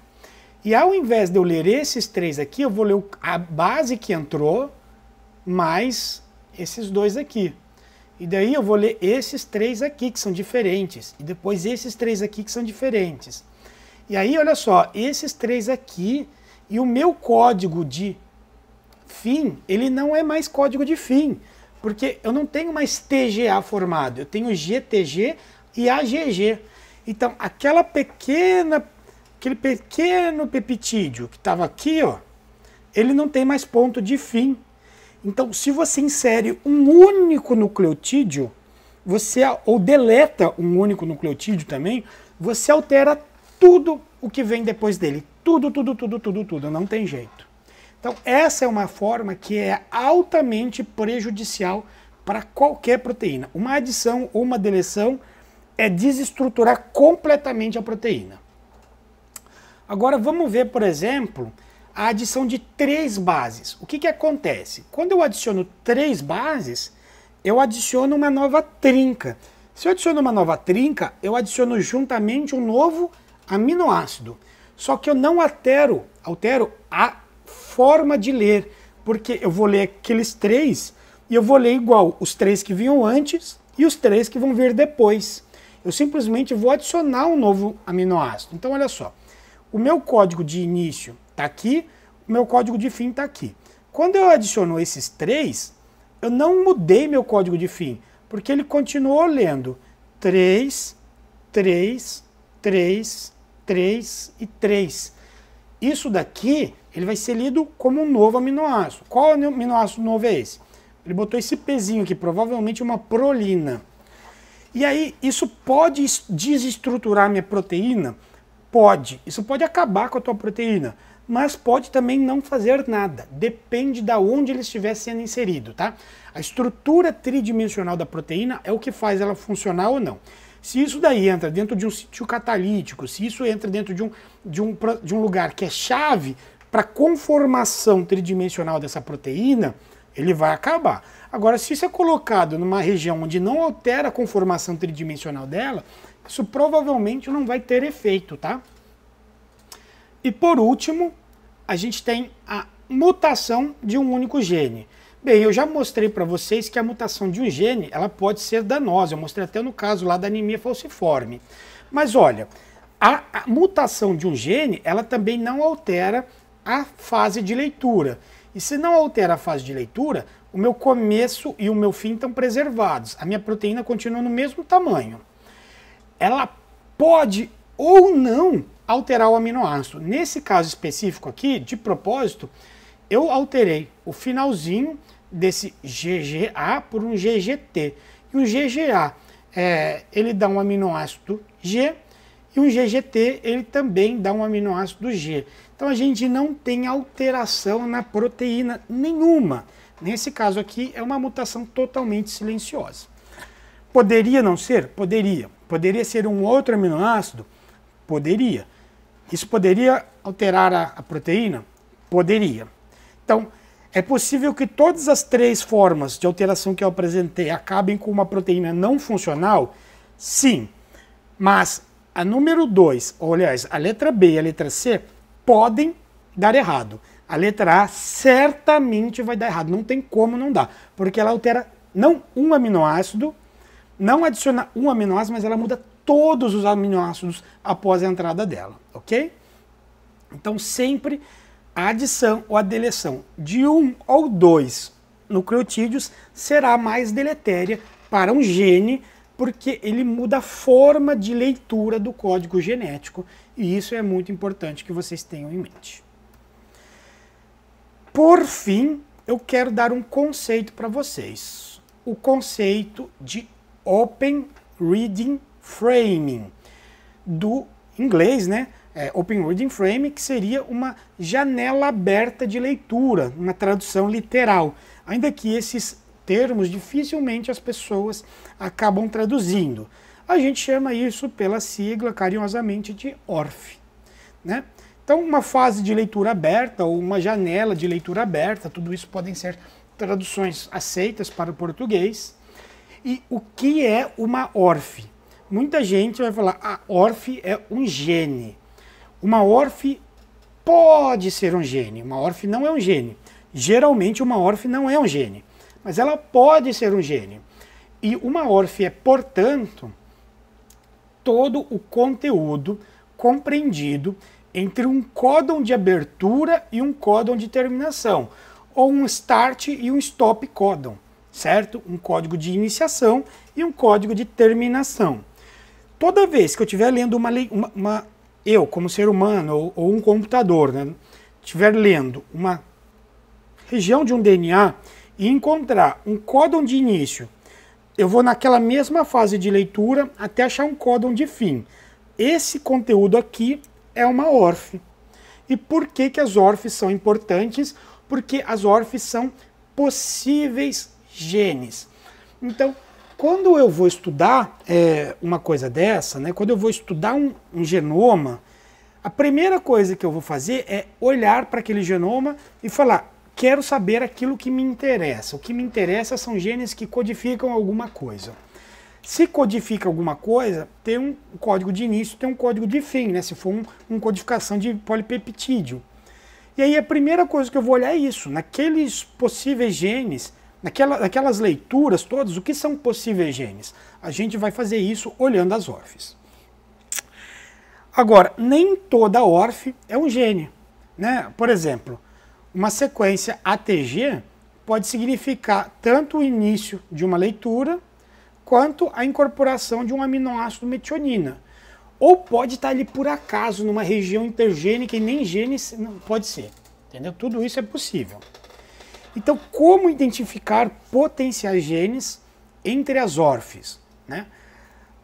E ao invés de eu ler esses 3 aqui, eu vou ler a base que entrou, mais esses 2 aqui. E daí eu vou ler esses 3 aqui, que são diferentes. E depois esses 3 aqui, que são diferentes. E aí, olha só, esses 3 aqui, e o meu código de fim, ele não é mais código de fim. Porque eu não tenho mais TGA formado, eu tenho GTG e AGG. Então, aquele pequeno peptídeo que estava aqui, ó, ele não tem mais ponto de fim. Então, se você insere um único nucleotídeo, ou deleta um único nucleotídeo também, você altera tudo o que vem depois dele. Tudo, não tem jeito. Então, essa é uma forma que é altamente prejudicial para qualquer proteína. Uma adição ou uma deleção é desestruturar completamente a proteína. Agora vamos ver, por exemplo, a adição de 3 bases. O que acontece? Quando eu adiciono 3 bases, eu adiciono uma nova trinca. Se eu adiciono uma nova trinca, eu adiciono juntamente um novo aminoácido. Só que eu não altero a forma de ler, porque eu vou ler aqueles 3 e eu vou ler igual os 3 que vinham antes e os 3 que vão vir depois. Eu simplesmente vou adicionar um novo aminoácido. Então, olha só. O meu código de início está aqui, o meu código de fim está aqui. Quando eu adiciono esses 3, eu não mudei meu código de fim, porque ele continuou lendo 3, 3, 3, 3 e 3. Isso daqui, ele vai ser lido como um novo aminoácido. Qual aminoácido novo é esse? Ele botou esse pezinho aqui, provavelmente uma prolina. E aí, isso pode desestruturar a minha proteína? Pode. Isso pode acabar com a tua proteína, mas pode também não fazer nada. Depende de onde ele estiver sendo inserido, tá? A estrutura tridimensional da proteína é o que faz ela funcionar ou não. Se isso daí entra dentro de um sítio catalítico, se isso entra dentro de um lugar que é chave para a conformação tridimensional dessa proteína, ele vai acabar. Agora, se isso é colocado numa região onde não altera a conformação tridimensional dela, isso provavelmente não vai ter efeito, tá? E por último, a gente tem a mutação de um único gene. Bem, eu já mostrei para vocês que a mutação de um gene, ela pode ser danosa. Eu mostrei até no caso lá da anemia falciforme. Mas olha, a mutação de um gene, ela também não altera a fase de leitura. E se não altera a fase de leitura, o meu começo e o meu fim estão preservados. A minha proteína continua no mesmo tamanho. Ela pode ou não alterar o aminoácido. Nesse caso específico aqui, de propósito, eu alterei o finalzinho desse GGA por um GGT. E o GGA, ele dá um aminoácido G, e um GGT, ele também dá um aminoácido G. Então a gente não tem alteração na proteína nenhuma. Nesse caso aqui, é uma mutação totalmente silenciosa. Poderia não ser? Poderia. Poderia ser um outro aminoácido? Poderia. Isso poderia alterar a proteína? Poderia. Então, é possível que todas as três formas de alteração que eu apresentei acabem com uma proteína não funcional? Sim. Mas a número 2, ou aliás, a letra B e a letra C, podem dar errado. A letra A certamente vai dar errado. Não tem como não dar. Porque ela altera não um aminoácido, não adiciona um aminoácido, mas ela muda todos os aminoácidos após a entrada dela, ok? Então sempre a adição ou a deleção de um ou dois nucleotídeos será mais deletéria para um gene, porque ele muda a forma de leitura do código genético, e isso é muito importante que vocês tenham em mente. Por fim, eu quero dar um conceito para vocês. O conceito de Open Reading Framing, do inglês, né? Open Reading Frame, que seria uma janela aberta de leitura, uma tradução literal. Ainda que esses termos dificilmente as pessoas acabam traduzindo. A gente chama isso pela sigla carinhosamente de ORF, né? Então, uma fase de leitura aberta ou uma janela de leitura aberta, tudo isso podem ser traduções aceitas para o português. E o que é uma ORF? Muita gente vai falar, a ORF é um gene. Uma ORF pode ser um gene, uma ORF não é um gene. Geralmente uma ORF não é um gene, mas ela pode ser um gene. E uma ORF é, portanto, todo o conteúdo compreendido entre um códon de abertura e um códon de terminação, ou um start e um stop códon, certo? Um código de iniciação e um código de terminação. Toda vez que eu estiver lendo eu, como ser humano, ou um computador, né, estiver lendo uma região de um DNA e encontrar um códon de início, eu vou naquela mesma fase de leitura até achar um códon de fim. Esse conteúdo aqui é uma ORF. E por que que as ORFs são importantes? Porque as ORFs são possíveis genes. Então, quando eu vou estudar uma coisa dessa, né, quando eu vou estudar um genoma, a primeira coisa que eu vou fazer é olhar para aquele genoma e falar, quero saber aquilo que me interessa. O que me interessa são genes que codificam alguma coisa. Se codifica alguma coisa, tem um código de início, tem um código de fim, né? Se for uma codificação de polipeptídeo. E aí a primeira coisa que eu vou olhar é isso, naqueles possíveis genes, naquelas leituras todas, o que são possíveis genes? A gente vai fazer isso olhando as ORFs. Agora, nem toda ORF é um gene, né? Por exemplo, uma sequência ATG pode significar tanto o início de uma leitura, quanto a incorporação de um aminoácido metionina. Ou pode estar ali por acaso, numa região intergênica e nem gene não pode ser. Entendeu? Tudo isso é possível. Então, como identificar potenciais genes entre as ORFs, né?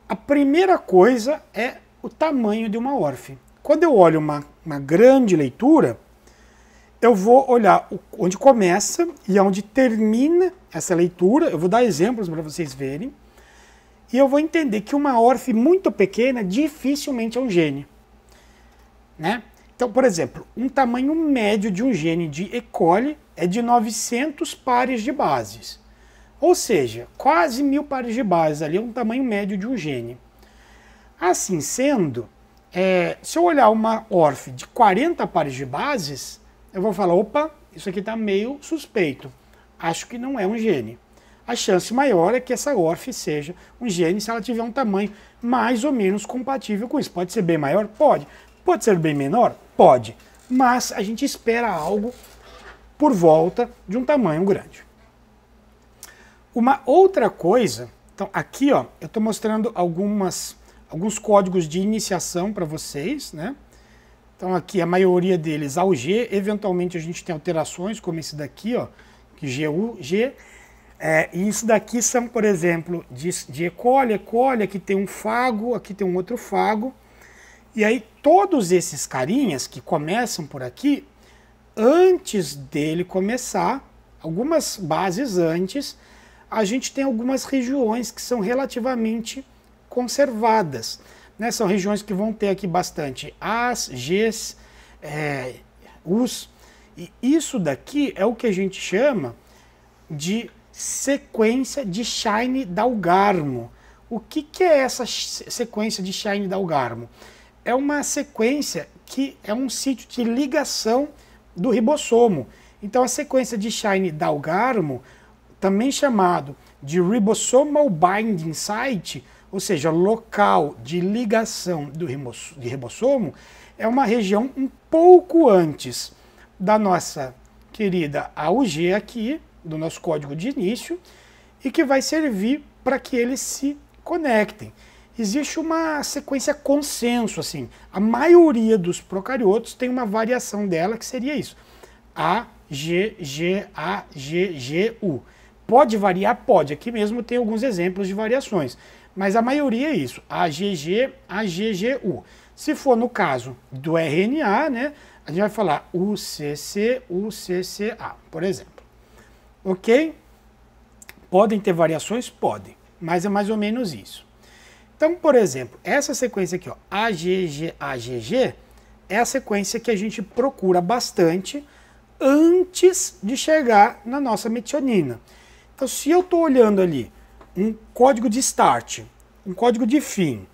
A primeira coisa é o tamanho de uma ORF. Quando eu olho uma grande leitura, eu vou olhar onde começa e onde termina essa leitura. Eu vou dar exemplos para vocês verem. E eu vou entender que uma ORF muito pequena dificilmente é um gene, né? Então, por exemplo, um tamanho médio de um gene de E. coli é de 900 pares de bases. Ou seja, quase 1000 pares de bases, ali é um tamanho médio de um gene. Assim sendo, se eu olhar uma ORF de 40 pares de bases, eu vou falar, opa, isso aqui está meio suspeito. Acho que não é um gene. A chance maior é que essa ORF seja um gene se ela tiver um tamanho mais ou menos compatível com isso. Pode ser bem maior? Pode. Pode ser bem menor? Pode. Mas a gente espera algo por volta de um tamanho grande. Uma outra coisa, então aqui ó, eu estou mostrando alguns códigos de iniciação para vocês, né? Então aqui a maioria deles AUG, eventualmente a gente tem alterações como esse daqui, ó, que GU, G. E isso daqui são, por exemplo, de E. coli, aqui tem um fago, aqui tem um outro fago. E aí todos esses carinhas que começam por aqui, antes dele começar, algumas bases antes, a gente tem algumas regiões que são relativamente conservadas, né? São regiões que vão ter aqui bastante As, Gs, Us. E isso daqui é o que a gente chama de sequência de Shine-Dalgarmo. O que é essa sequência de Shine-Dalgarmo? É uma sequência que é um sítio de ligação do ribossomo. Então a sequência de Shine-Dalgarmo, também chamado de Ribosomal Binding Site, ou seja, local de ligação de ribossomo, é uma região um pouco antes da nossa querida AUG aqui, do nosso código de início, e que vai servir para que eles se conectem. Existe uma sequência consenso, assim, a maioria dos procariotos tem uma variação dela, que seria isso, A, G, G, A, G, G, U. Pode variar? Pode. Aqui mesmo tem alguns exemplos de variações. Mas a maioria é isso. AGG, AGGU. Se for no caso do RNA, né, a gente vai falar UCC, UCCA, por exemplo. Ok? Podem ter variações? Podem. Mas é mais ou menos isso. Então, por exemplo, essa sequência aqui, ó, AGG, AGG, é a sequência que a gente procura bastante antes de chegar na nossa metionina. Então, se eu estou olhando ali um código de start, um código de fim,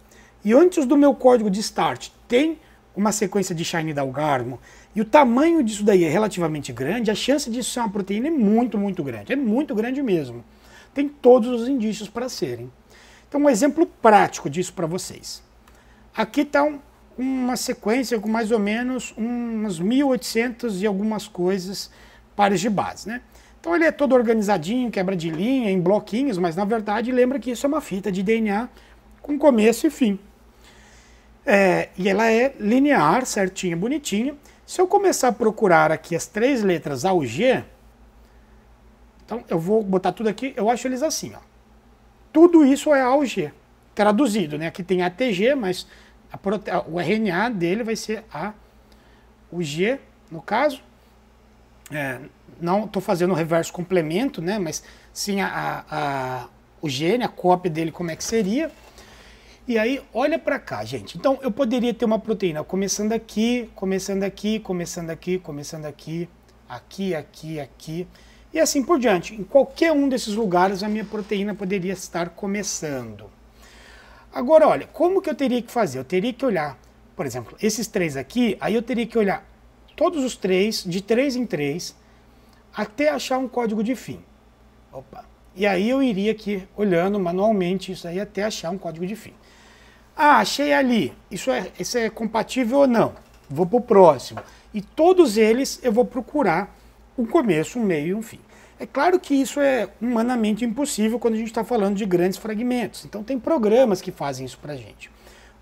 e antes do meu código de start tem uma sequência de Shine-Dalgarmo, e o tamanho disso daí é relativamente grande, a chance disso ser uma proteína é muito grande. É muito grande mesmo. Tem todos os indícios para serem. Então, um exemplo prático disso para vocês. Aqui está uma sequência com mais ou menos uns 1800 e algumas coisas pares de base, né? Então ele é todo organizadinho, quebra de linha, em bloquinhos, mas na verdade lembra que isso é uma fita de DNA com começo e fim. E ela é linear, certinha, bonitinha. Se eu começar a procurar aqui as 3 letras AUG, então eu vou botar tudo aqui, eu acho eles assim, ó. Tudo isso é AUG, traduzido, né? Aqui tem ATG, mas o RNA dele vai ser o G, no caso. Não estou fazendo o reverso complemento, né? Mas sim o gene, a cópia dele, como é que seria. E aí, olha para cá, gente. Então, eu poderia ter uma proteína começando aqui, começando aqui, começando aqui, começando aqui, aqui, aqui, aqui, e assim por diante. Em qualquer um desses lugares, a minha proteína poderia estar começando. Agora, olha, como que eu teria que fazer? Eu teria que olhar, por exemplo, esses 3 aqui, aí eu teria que olhar todos os 3, de 3 em 3, até achar um código de fim. Opa. E aí eu iria aqui olhando manualmente isso aí até achar um código de fim. Ah, achei ali. Isso é compatível ou não? Vou para o próximo. E todos eles eu vou procurar um começo, um meio e um fim. É claro que isso é humanamente impossível quando a gente está falando de grandes fragmentos. Então tem programas que fazem isso para a gente.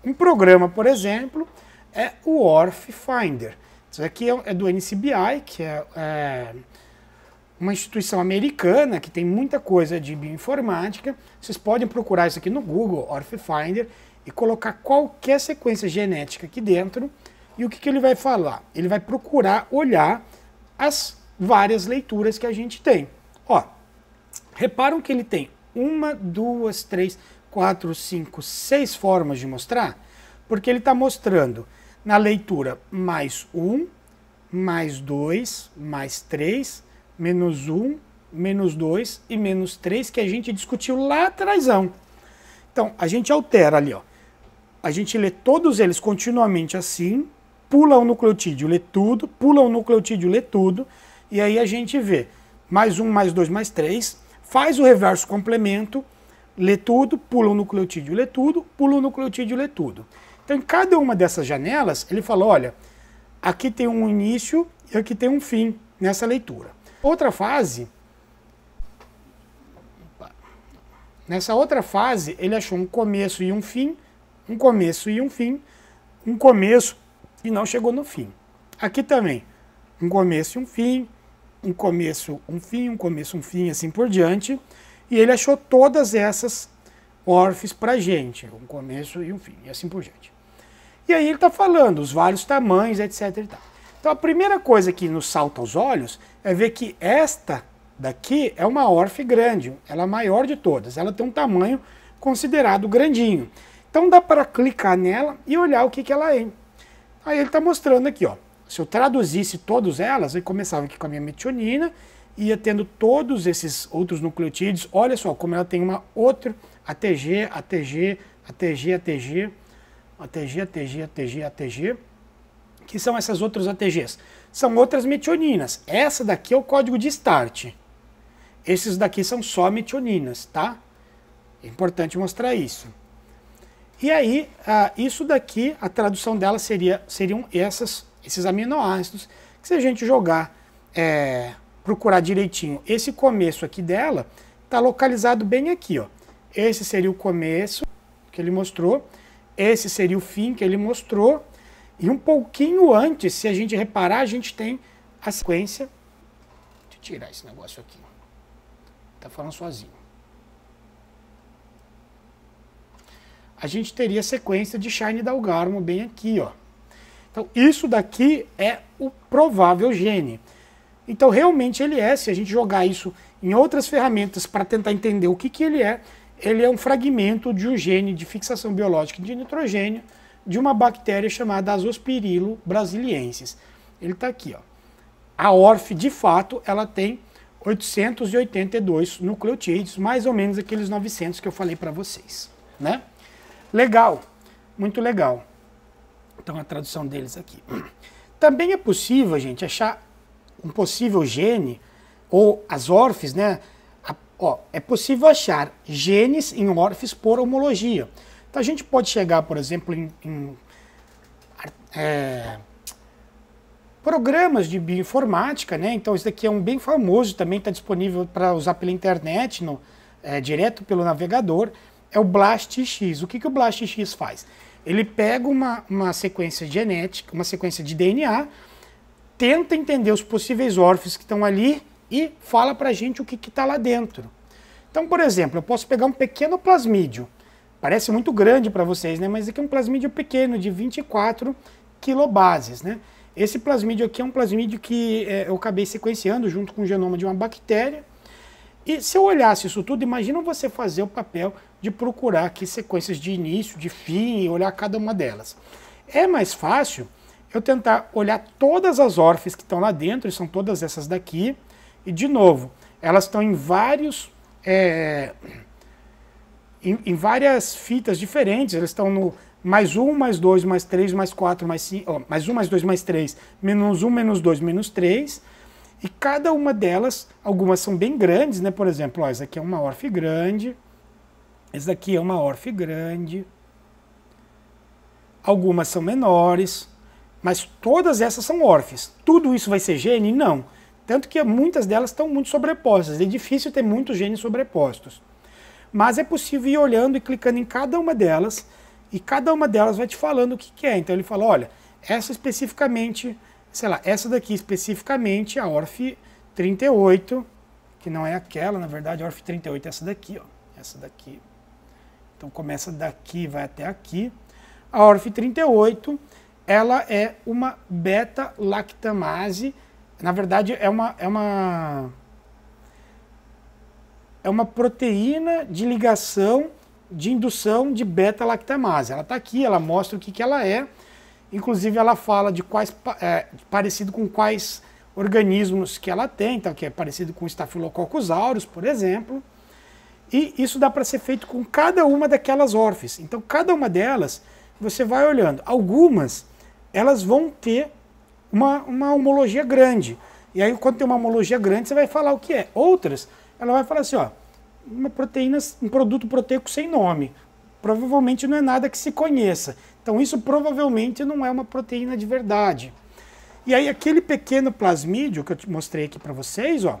Um programa, por exemplo, é o ORF Finder. Isso aqui é do NCBI, que é uma instituição americana que tem muita coisa de bioinformática. Vocês podem procurar isso aqui no Google, ORF Finder, e colocar qualquer sequência genética aqui dentro. E o que ele vai falar? Ele vai procurar olhar as várias leituras que a gente tem. Ó, reparam que ele tem 1, 2, 3, 4, 5, 6 formas de mostrar? Porque ele está mostrando na leitura mais 1, mais 2, mais 3, menos 1, menos 2 e menos 3, que a gente discutiu lá atrásão. Então, a gente altera ali, ó. A gente lê todos eles continuamente assim, pula um nucleotídeo, lê tudo, pula um nucleotídeo, lê tudo, e aí a gente vê mais 1, mais 2, mais 3, faz o reverso complemento, lê tudo, pula um nucleotídeo, lê tudo, pula um nucleotídeo, lê tudo. Então, em cada uma dessas janelas, ele falou, olha, aqui tem um início e aqui tem um fim nessa leitura. Outra fase, nessa outra fase, ele achou um começo e um fim, um começo e um fim, um começo e não chegou no fim. Aqui também, um começo e um fim, um começo, um fim, um começo, um fim, assim por diante. E ele achou todas essas ORFs pra gente, um começo e um fim, e assim por diante. E aí ele está falando os vários tamanhos, etc. e tal. Então a primeira coisa que nos salta aos olhos é ver que esta daqui é uma ORF grande, ela é a maior de todas, ela tem um tamanho considerado grandinho. Então dá para clicar nela e olhar o que ela é. Aí ele está mostrando aqui, ó. Se eu traduzisse todas elas, eu começava aqui com a minha metionina, ia tendo todos esses outros nucleotídeos. Olha só como ela tem uma outra ATG, ATG, ATG, ATG, ATG, ATG, ATG, ATG, que são essas outras ATGs. São outras metioninas. Essa daqui é o código de start. Esses daqui são só metioninas, tá? É importante mostrar isso. E aí, isso daqui, a tradução dela seriam esses aminoácidos, que se a gente jogar, procurar direitinho, esse começo aqui dela está localizado bem aqui, ó. Esse seria o começo que ele mostrou, esse seria o fim que ele mostrou, e um pouquinho antes, se a gente reparar, a gente tem a sequência. Deixa eu tirar esse negócio aqui. Tá falando sozinho. A gente teria a sequência de Shine-Dalgarmo bem aqui, ó. Então, isso daqui é o provável gene. Então, realmente ele é, se a gente jogar isso em outras ferramentas para tentar entender o que ele é um fragmento de um gene de fixação biológica de nitrogênio de uma bactéria chamada Azospirillum brasiliensis. Ele está aqui, ó. A ORF, de fato, ela tem 882 nucleotídeos, mais ou menos aqueles 900 que eu falei para vocês, né? Legal, muito legal. Então a tradução deles aqui. Também é possível, gente, achar um possível gene, ou as ORFs, né? É possível achar genes em ORFs por homologia. Então a gente pode chegar, por exemplo, em programas de bioinformática, né? Então esse daqui é um bem famoso, também está disponível para usar pela internet, direto pelo navegador. É o BLASTX. O que o BLASTX faz? Ele pega uma sequência genética, uma sequência de DNA, tenta entender os possíveis ORFs que estão ali e fala para a gente o que está lá dentro. Então, por exemplo, eu posso pegar um pequeno plasmídio. Parece muito grande para vocês, né? Mas aqui é um plasmídio pequeno, de 24 quilobases, né? Esse plasmídio aqui é um plasmídio que eu acabei sequenciando junto com o genoma de uma bactéria. E se eu olhasse isso tudo, imagina você fazer o papel de procurar aqui sequências de início, de fim, e olhar cada uma delas. É mais fácil eu tentar olhar todas as ORFs que estão lá dentro, e são todas essas daqui, e de novo, elas estão em vários... em várias fitas diferentes, elas estão no mais 1, mais 2, mais 3, mais 4, mais 5, mais 1, mais 2, mais 3, menos 1, menos 2, menos 3, e cada uma delas, algumas são bem grandes, né? Por exemplo, essa aqui é uma ORF grande, essa daqui é uma ORF grande, algumas são menores, mas todas essas são ORFs. Tudo isso vai ser gene? Não. Tanto que muitas delas estão muito sobrepostas, é difícil ter muitos genes sobrepostos. Mas é possível ir olhando e clicando em cada uma delas, e cada uma delas vai te falando o que é. Então ele fala, olha, essa especificamente, sei lá, essa daqui especificamente, a ORF 38, que não é aquela, na verdade, a ORF 38 é essa daqui, ó, essa daqui. Então começa daqui, vai até aqui. A ORF 38, ela é uma beta-lactamase, na verdade é uma proteína de ligação, de indução de beta-lactamase. Ela está aqui, ela mostra o que ela é. Inclusive ela fala de quais, parecido com quais organismos que ela tem, então, que é parecido com o Staphylococcus aureus, por exemplo. E isso dá para ser feito com cada uma daquelas ORFs. Então, cada uma delas, você vai olhando. Algumas, elas vão ter uma homologia grande. E aí, quando tem uma homologia grande, você vai falar o que é. Outras, ela vai falar assim, ó, uma proteína, um produto proteico sem nome. Provavelmente não é nada que se conheça. Então, isso provavelmente não é uma proteína de verdade. E aí, aquele pequeno plasmídio que eu te mostrei aqui para vocês, ó,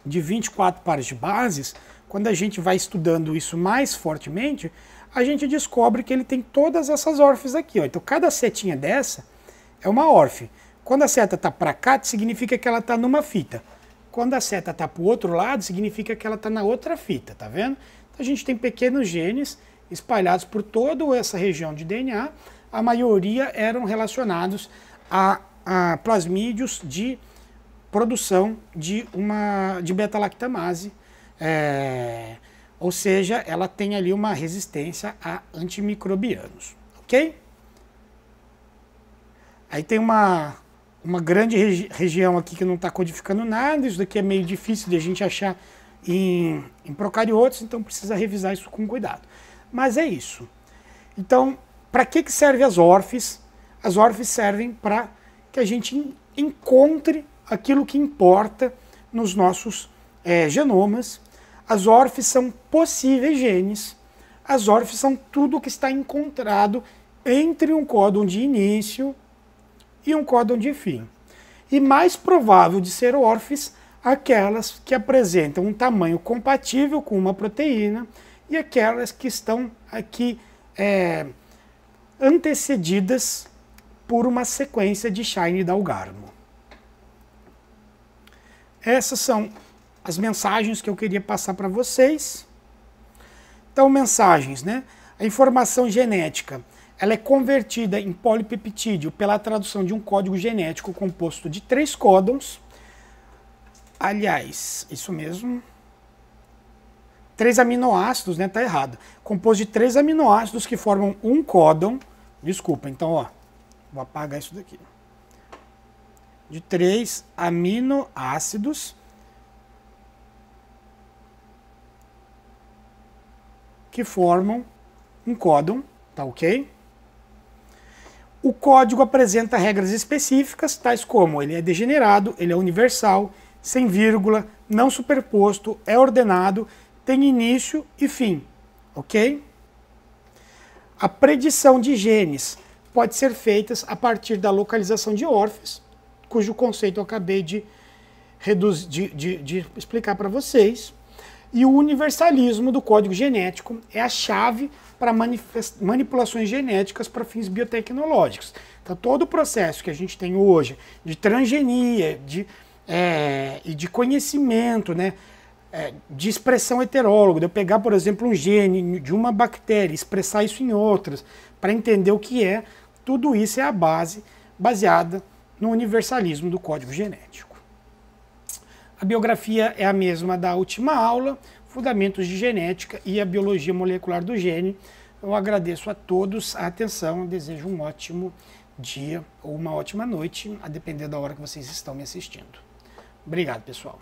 de 24 pares de bases, quando a gente vai estudando isso mais fortemente, a gente descobre que ele tem todas essas ORFs aqui, ó. Então, cada setinha dessa é uma ORF. Quando a seta está para cá, significa que ela está numa fita. Quando a seta está para o outro lado, significa que ela está na outra fita, tá vendo? Então, a gente tem pequenos genes espalhados por toda essa região de DNA. A maioria eram relacionados a plasmídios de produção de beta-lactamase, ou seja, ela tem ali uma resistência a antimicrobianos, ok? Aí tem uma grande região aqui que não está codificando nada, isso daqui é meio difícil de a gente achar em procariotos, então precisa revisar isso com cuidado. Mas é isso. Então, para que servem as ORFs? As ORFs servem para que a gente encontre aquilo que importa nos nossos genomas. As ORFs são possíveis genes. As ORFs são tudo que está encontrado entre um códon de início e um códon de fim. E mais provável de ser ORFs, aquelas que apresentam um tamanho compatível com uma proteína e aquelas que estão aqui antecedidas por uma sequência de Shine-Dalgarmo. Essas são as mensagens que eu queria passar para vocês. Então, mensagens, né? A informação genética, ela é convertida em polipeptídeo pela tradução de um código genético composto de 3 códons. Aliás, isso mesmo. 3 aminoácidos, né? Tá errado. Composto de 3 aminoácidos que formam um códon. Desculpa, então, ó. Vou apagar isso daqui. De 3 aminoácidos que formam um códon, tá ok? O código apresenta regras específicas, tais como ele é degenerado, ele é universal, sem vírgula, não superposto, é ordenado, tem início e fim, ok? A predição de genes pode ser feita a partir da localização de ORFs, cujo conceito eu acabei de explicar para vocês. E o universalismo do código genético é a chave para manipulações genéticas para fins biotecnológicos. Então, todo o processo que a gente tem hoje de transgenia e de conhecimento, né, de expressão heteróloga, de eu pegar, por exemplo, um gene de uma bactéria e expressar isso em outras, para entender o que é, tudo isso é a base baseada no universalismo do código genético. A biografia é a mesma da última aula, fundamentos de genética e a biologia molecular do gene. Eu agradeço a todos a atenção, desejo um ótimo dia ou uma ótima noite, a depender da hora que vocês estão me assistindo. Obrigado, pessoal.